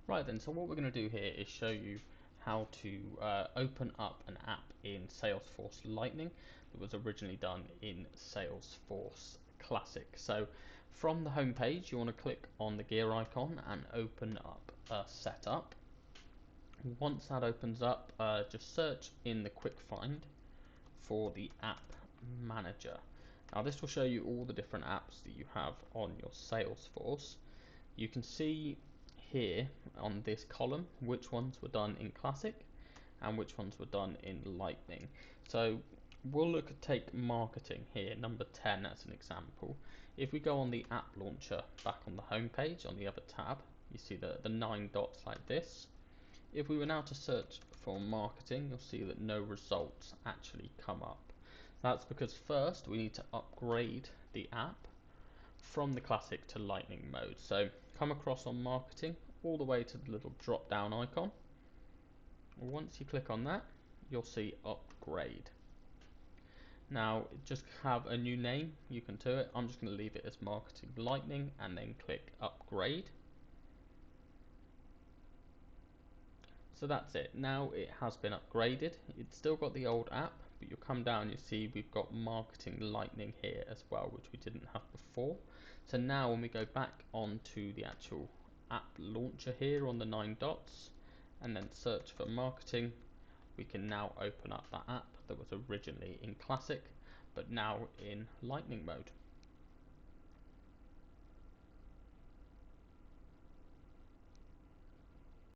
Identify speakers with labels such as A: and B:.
A: Right then, so what we're going to do here is show you how to open up an app in Salesforce Lightning that was originally done in Salesforce Classic. So from the home page, you want to click on the gear icon and open up Setup. Once that opens up, just search in the quick find for the App Manager. Now this will show you all the different apps that you have on your Salesforce. You can see here on this column which ones were done in Classic and which ones were done in Lightning. So we'll look at take marketing here, number 10 as an example. If we go on the app launcher back on the home page on the other tab, you see the 9 dots like this. If we were now to search for marketing, you'll see that no results actually come up. That's because first we need to upgrade the app from the Classic to Lightning mode. So come across on marketing all the way to the little drop down icon. Once you click on that, you'll see upgrade. Now just have a new name you can do it. I'm just going to leave it as marketing Lightning and then click upgrade. So that's it. Now it has been upgraded. It's still got the old app, but you'll come down, you see we've got marketing Lightning here as well, which we didn't have before. So now when we go back onto the actual app launcher here on the 9 dots and then search for marketing, we can now open up that app that was originally in Classic but now in Lightning mode.